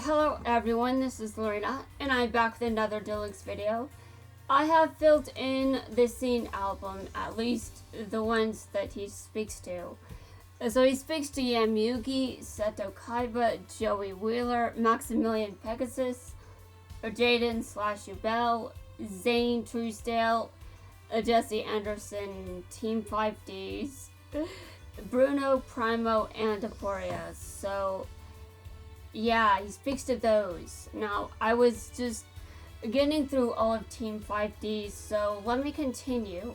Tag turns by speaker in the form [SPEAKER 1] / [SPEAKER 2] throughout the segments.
[SPEAKER 1] Hello everyone, this is Lorena, and I'm back with another Deluxe video. I have filled in the scene album, at least the ones that he speaks to. So he speaks to Yamugi, Seto Kaiba, Joey Wheeler, Maximilian Pegasus, Jaden / Ubel, Zane Truesdale, Jesse Anderson, Team 5Ds, Bruno, Primo, and Aporia. So yeah, he speaks to those. Now, I was just getting through all of Team 5D, so let me continue.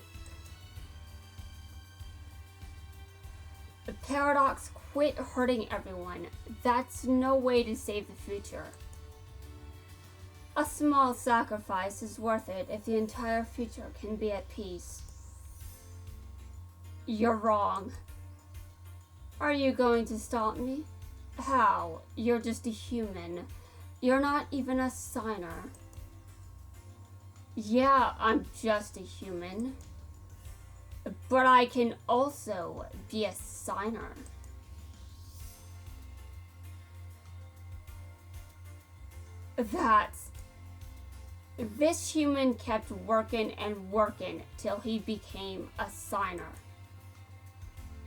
[SPEAKER 1] Paradox, quit hurting everyone. That's no way to save the future. A small sacrifice is worth it if the entire future can be at peace. You're wrong. Are you going to stop me? How? You're just a human. You're not even a signer. Yeah, I'm just a human. But I can also be a signer. This human kept working and working till he became a signer.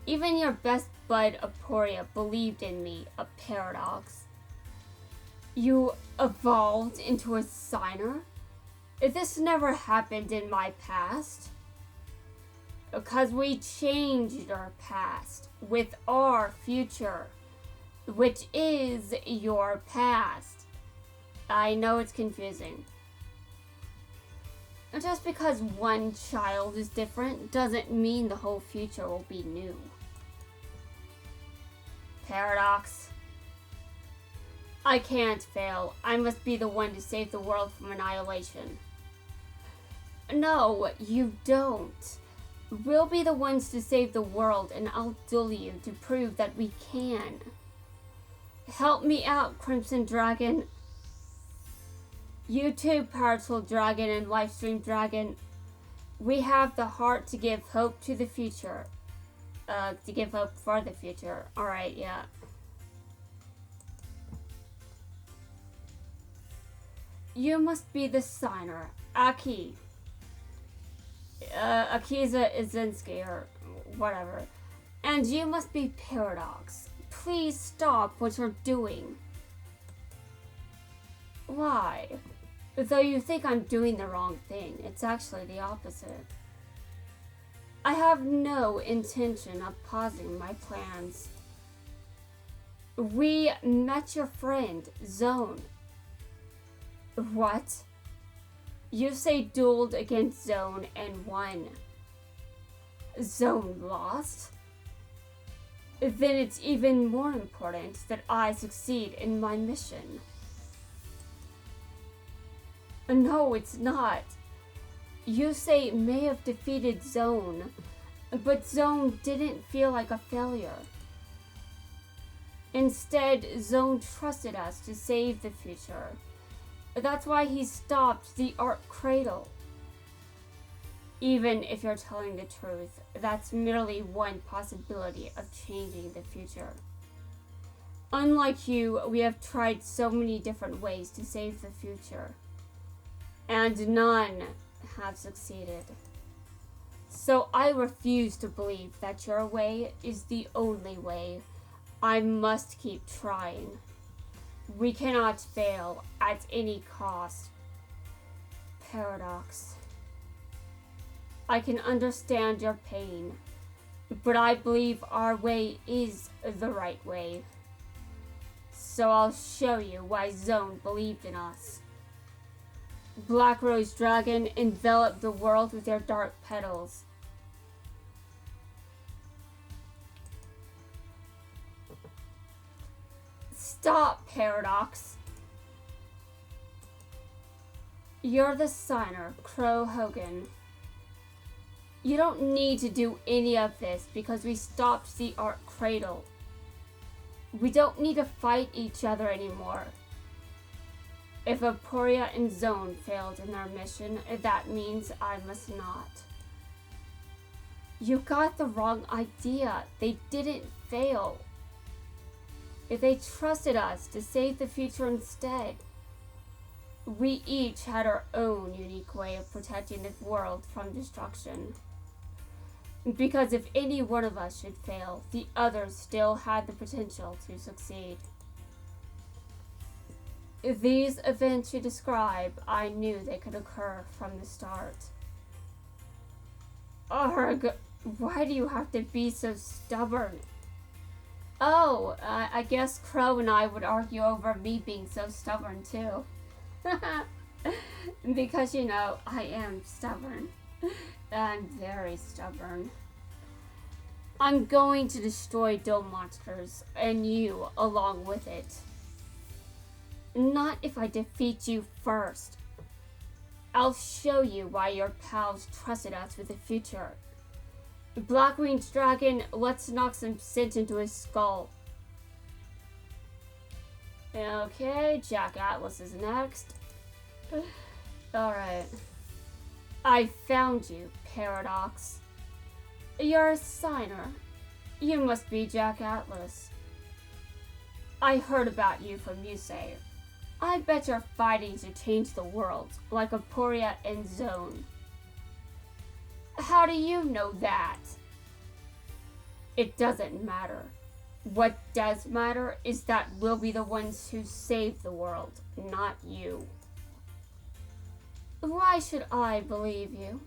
[SPEAKER 1] Even your best bud Aporia believed in me, a Paradox. You evolved into a signer? This never happened in my past. Because we changed our past with our future, which is your past. I know it's confusing. Just because one child is different doesn't mean the whole future will be new. Paradox. I can't fail. I must be the one to save the world from annihilation. No, you don't. We'll be the ones to save the world, and I'll duel you to prove that we can. Help me out, Crimson Dragon. You too, Powerful Dragon and Livestream Dragon. We have the heart to give hope to the future. To give hope for the future. Alright, yeah. You must be the signer, Aki. Akiza Izinski, or whatever. And you must be Paradox. Please stop what you're doing. Why? Though you think I'm doing the wrong thing, it's actually the opposite. I have no intention of pausing my plans. We met your friend, Zone. What? You say dueled against Zone and won. Zone lost? Then it's even more important that I succeed in my mission. No, it's not. You say may have defeated Zone, but Zone didn't feel like a failure. Instead, Zone trusted us to save the future. That's why he stopped the Arc Cradle. Even if you're telling the truth, that's merely one possibility of changing the future. Unlike you, we have tried so many different ways to save the future, and none have succeeded. So I refuse to believe that your way is the only way. I must keep trying. We cannot fail at any cost. Paradox. I can understand your pain, but I believe our way is the right way. So I'll show you why Zone believed in us. Black Rose Dragon, envelop the world with your dark petals. Stop, Paradox. You're the signer, Crow Hogan. You don't need to do any of this because we stopped the Arc Cradle. We don't need to fight each other anymore. If Aporia and Zone failed in their mission, that means I must not. You got the wrong idea. They didn't fail. They trusted us to save the future instead. We each had our own unique way of protecting the world from destruction. Because if any one of us should fail, the others still had the potential to succeed. These events you describe, I knew they could occur from the start. Arg, why do you have to be so stubborn? Oh, I guess Crow and I would argue over me being so stubborn too. Because, you know, I am stubborn. I'm very stubborn. I'm going to destroy Dome Monsters, and you along with it. Not if I defeat you first. I'll show you why your pals trusted us with the future. Blackwinged Dragon, let's knock some sense into his skull. Okay, Jack Atlas is next. Alright. I found you, Paradox. You're a signer. You must be Jack Atlas. I heard about you from Yusei. I bet you're fighting to change the world, like Aporia and Zone. How do you know that? It doesn't matter. What does matter is that we'll be the ones who save the world, not you. Why should I believe you?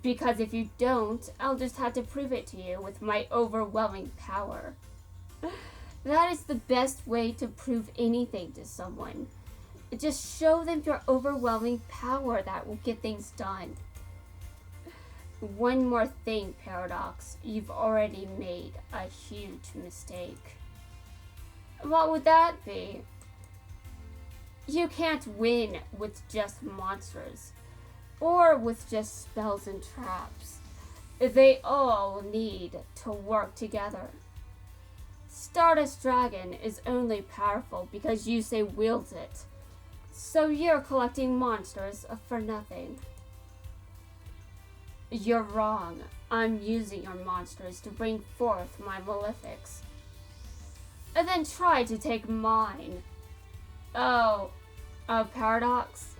[SPEAKER 1] Because if you don't, I'll just have to prove it to you with my overwhelming power. That is the best way to prove anything to someone. Just show them your overwhelming power. That will get things done. One more thing, Paradox. You've already made a huge mistake. What would that be? You can't win with just monsters. Or with just spells and traps. They all need to work together. Stardust Dragon is only powerful because Yusei wields it. So you're collecting monsters for nothing. You're wrong. I'm using your monsters to bring forth my malefics. And then try to take mine. Oh, Paradox?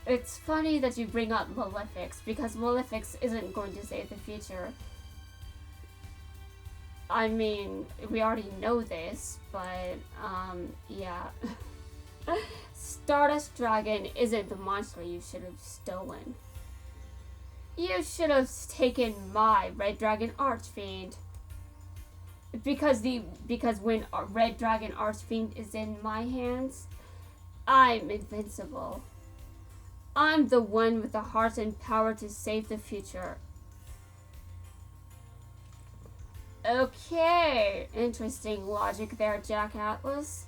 [SPEAKER 1] It's funny that you bring up malefics, because malefics isn't going to save the future. I mean, we already know this, but, yeah. Stardust Dragon isn't the monster you should have stolen. You should have taken my Red Dragon Archfiend. Because when Red Dragon Archfiend is in my hands, I'm invincible. I'm the one with the heart and power to save the future. Okay, interesting logic there, Jack Atlas.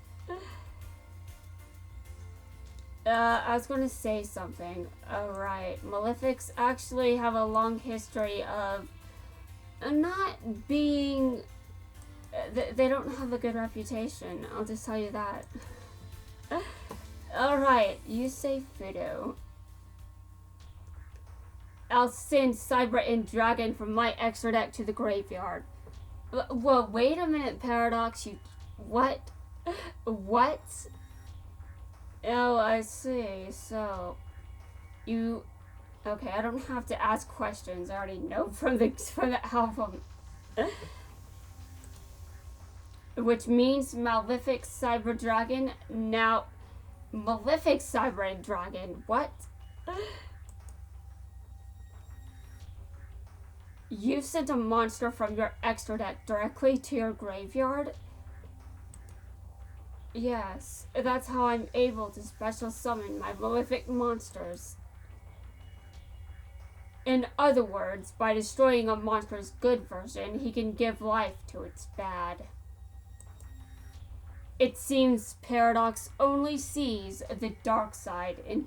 [SPEAKER 1] I was going to say something. Alright, malefics actually have a long history of not being... They don't have a good reputation, I'll just tell you that. Alright, you say Fudo. I'll send Cyber and Dragon from my extra deck to the graveyard. Well, wait a minute, Paradox, you... What? What? Oh, I see, so... You... Okay, I don't have to ask questions, I already know from the album. Which means Malefic Cyber Dragon, now... Malefic Cyber and Dragon, what? You sent a monster from your extra deck directly to your graveyard? Yes, that's how I'm able to special summon my malefic monsters. In other words, by destroying a monster's good version, he can give life to its bad. It seems Paradox only sees the dark side in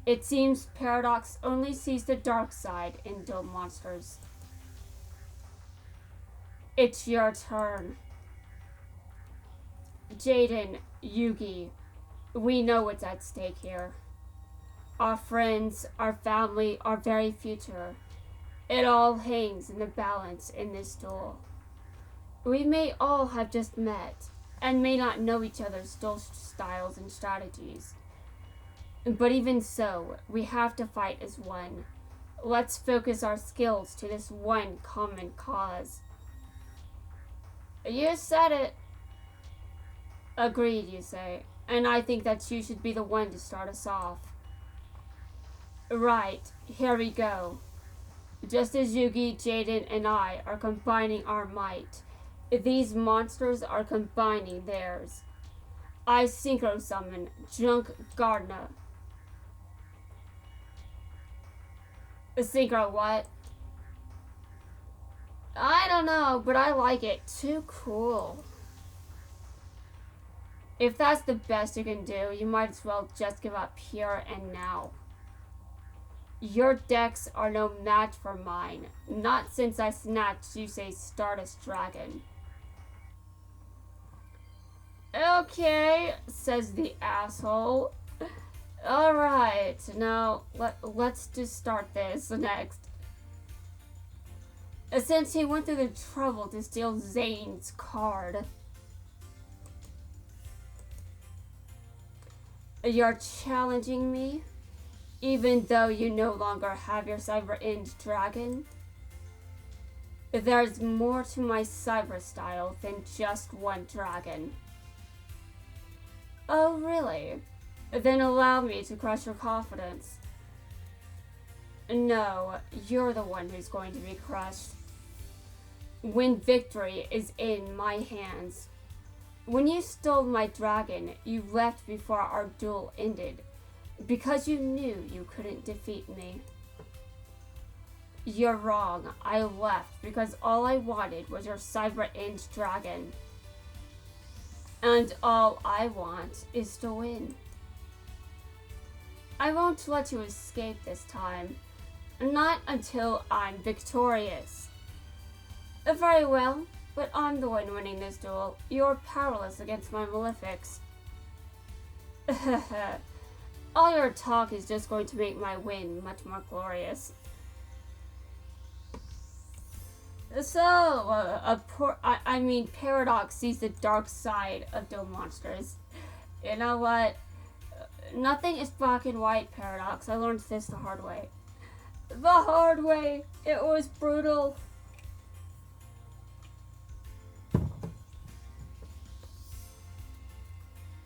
[SPEAKER 1] It seems Paradox only sees the dark side in Dome Monsters. It's your turn. Jaden, Yugi, we know what's at stake here. Our friends, our family, our very future. It all hangs in the balance in this duel. We may all have just met, and may not know each other's duel styles and strategies. But even so, we have to fight as one. Let's focus our skills to this one common cause. You said it. Agreed, you say. And I think that you should be the one to start us off. Right, here we go. Just as Yugi, Jaden, and I are combining our might, these monsters are combining theirs. I synchro summon Junk Gardner. Synchro what? I don't know, but I like it. Too cool. If that's the best you can do, you might as well just give up here and now. Your decks are no match for mine, not since I snatched Yusei's Stardust Dragon. Okay, says the asshole. Alright, now let's just start this next. Since he went through the trouble to steal Zane's card. You're challenging me? Even though you no longer have your Cyber End Dragon? There's more to my cyber style than just one dragon. Oh, really? Then allow me to crush your confidence. No, you're the one who's going to be crushed. When victory is in my hands. When you stole my dragon, you left before our duel ended, because you knew you couldn't defeat me. You're wrong. I left because all I wanted was your Cyber End Dragon. And all I want is to win. I won't let you escape this time. Not until I'm victorious. Very well, but I'm the one winning this duel. You're powerless against my Malefics. All your talk is just going to make my win much more glorious. So, Paradox sees the dark side of duel monsters. You know what? Nothing is black and white, Paradox. I learned this the hard way. The hard way! It was brutal.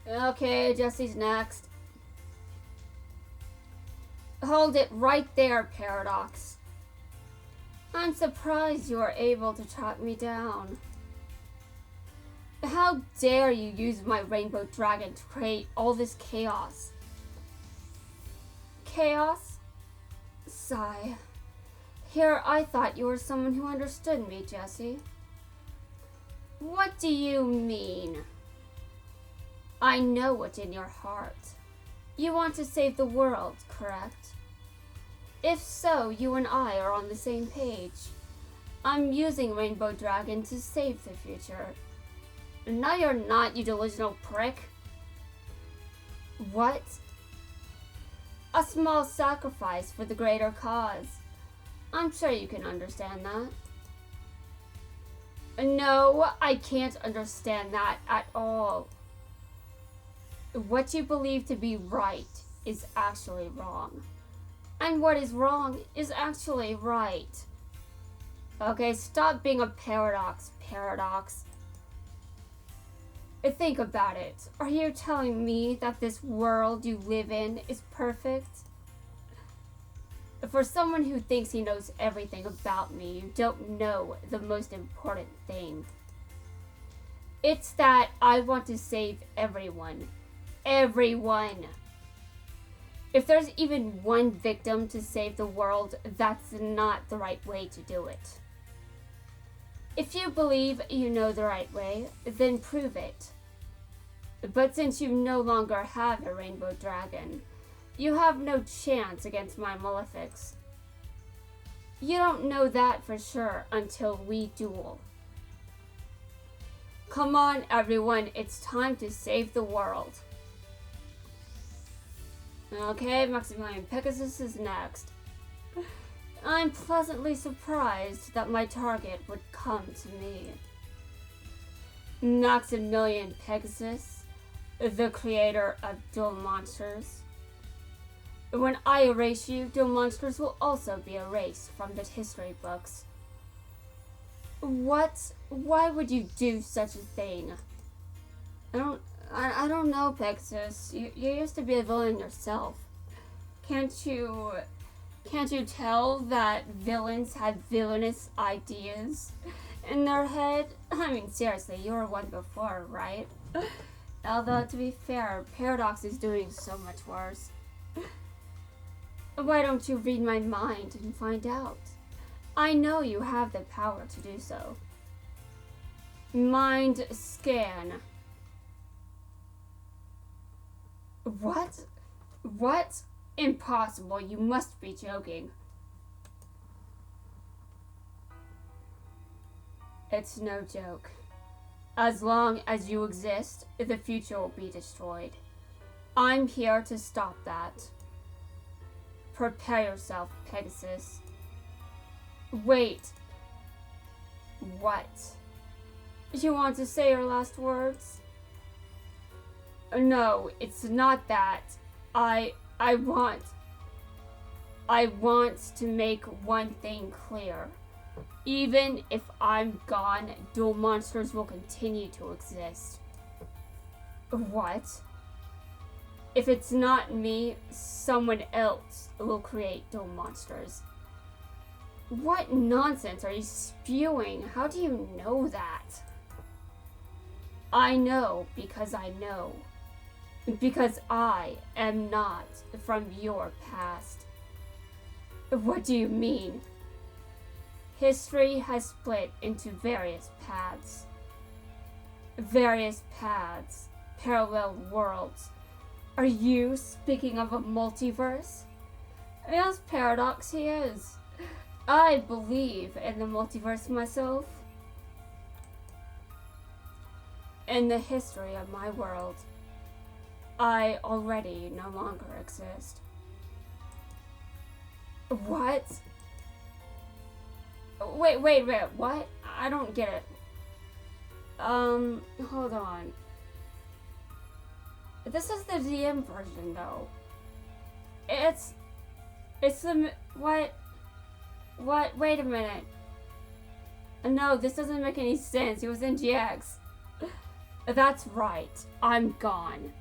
[SPEAKER 1] Okay, Jesse's next. Hold it right there, Paradox. I'm surprised you were able to track me down. How dare you use my Rainbow Dragon to create all this chaos? Chaos? Sigh. Here, I thought you were someone who understood me, Jesse. What do you mean? I know what's in your heart. You want to save the world, correct? If so, you and I are on the same page. I'm using Rainbow Dragon to save the future. No, you're not, you delusional prick. What? A small sacrifice for the greater cause. I'm sure you can understand that. No, I can't understand that at all. What you believe to be right is actually wrong. And what is wrong is actually right. Okay, stop being a paradox, Paradox. Think about it. Are you telling me that this world you live in is perfect? For someone who thinks he knows everything about me, you don't know the most important thing. It's that I want to save everyone. Everyone! If there's even one victim to save the world, that's not the right way to do it. If you believe you know the right way, then prove it. But since you no longer have a Rainbow Dragon, you have no chance against my Malefics. You don't know that for sure until we duel. Come on, everyone, it's time to save the world. Okay, Maximilian Pegasus is next. I'm pleasantly surprised that my target would come to me. Maximilian Pegasus, the creator of Duel Monsters. When I erase you, Duel Monsters will also be erased from the history books. What? Why would you do such a thing? I don't know, Pegasus. You used to be a villain yourself. Can't you tell that villains have villainous ideas in their head? I mean, seriously, you were one before, right? Although, to be fair, Paradox is doing so much worse. Why don't you read my mind and find out? I know you have the power to do so. Mind scan. What? What? Impossible, you must be joking. It's no joke. As long as you exist, the future will be destroyed. I'm here to stop that. Prepare yourself, Pegasus. Wait. What? You want to say your last words? No, it's not that. I want to make one thing clear. Even if I'm gone, Duel Monsters will continue to exist. What? If it's not me, someone else will create Duel Monsters. What nonsense are you spewing? How do you know that? I know because I know. Because I am not from your past. What do you mean? History has split into various paths. Various paths. Parallel worlds. Are you speaking of a multiverse? Yes, Paradox, he is. I believe in the multiverse myself. In the history of my world, I already no longer exist. What? Wait, what? I don't get it. Hold on. This is the DM version, though. It's the, what? Wait a minute. No, this doesn't make any sense. It was in GX. That's right. I'm gone.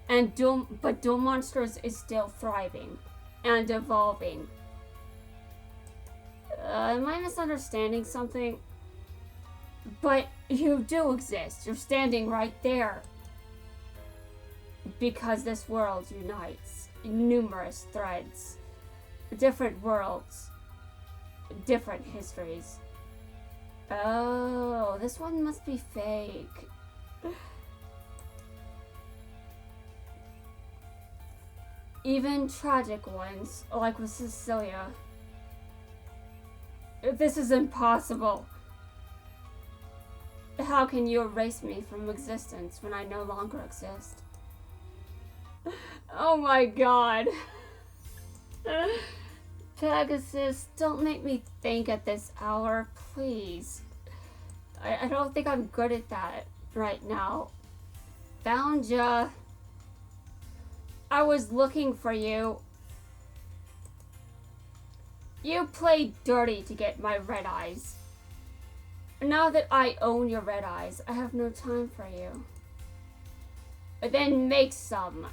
[SPEAKER 1] But Duel Monsters is still thriving and evolving. Am I misunderstanding something? But you do exist. You're standing right there. Because this world unites numerous threads, different worlds, different histories. Oh, this one must be fake. Even tragic ones, like with Cecilia. This is impossible. How can you erase me from existence when I no longer exist? Oh my god. Pegasus, don't make me think at this hour, please. I don't think I'm good at that right now. Found ya. I was looking for you. You played dirty to get my red eyes. Now that I own your red eyes, I have no time for you. But then make some,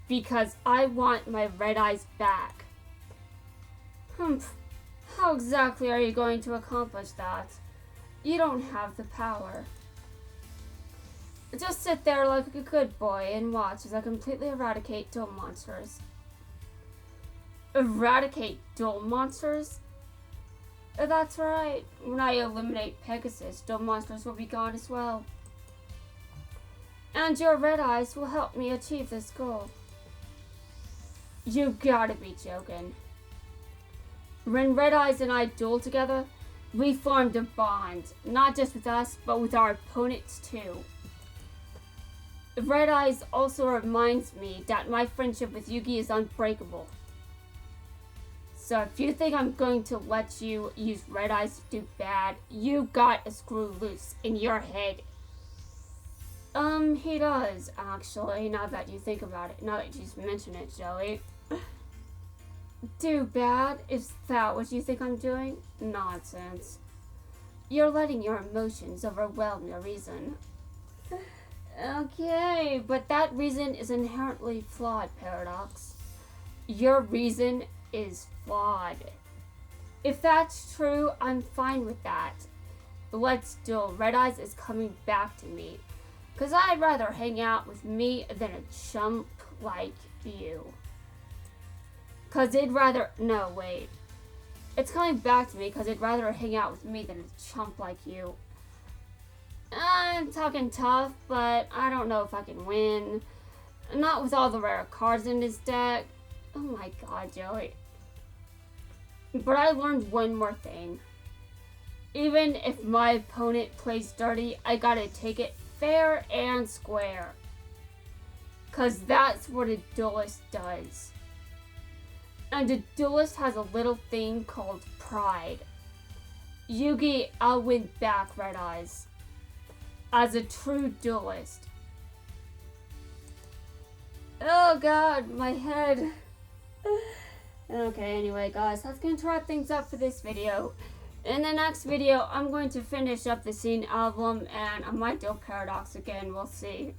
[SPEAKER 1] because I want my red eyes back. How exactly are you going to accomplish that? You don't have the power. Just sit there like a good boy and watch as I completely eradicate Duel Monsters. Eradicate Duel Monsters? That's right. When I eliminate Pegasus, Duel Monsters will be gone as well. And your red eyes will help me achieve this goal. You gotta be joking. When Red Eyes and I dueled together, we formed a bond, not just with us, but with our opponents too. Red Eyes also reminds me that my friendship with Yugi is unbreakable. So if you think I'm going to let you use Red Eyes to do bad, you got a screw loose in your head. He does, actually, now that you think about it. Now that you just mention it, Joey. Too bad. Is that what you think I'm doing? Nonsense. You're letting your emotions overwhelm your reason. Okay, but that reason is inherently flawed, Paradox. Your reason is flawed. If that's true, I'm fine with that. Let's do. Red Eyes is coming back to me. 'Cause I'd rather hang out with me than a chump like you. 'Cause it'd rather... No, wait. It's coming back to me because it'd rather hang out with me than a chump like you. I'm talking tough, but I don't know if I can win. Not with all the rare cards in this deck. Oh my god, Joey. But I learned one more thing. Even if my opponent plays dirty, I gotta take it fair and square. 'Cause that's what a duelist does. And a duelist has a little thing called pride. Yugi, I'll win back, Red Eyes. As a true duelist. Oh god, my head. Okay, anyway guys, that's going to wrap things up for this video. In the next video, I'm going to finish up the Scene album and I might do Paradox again, we'll see.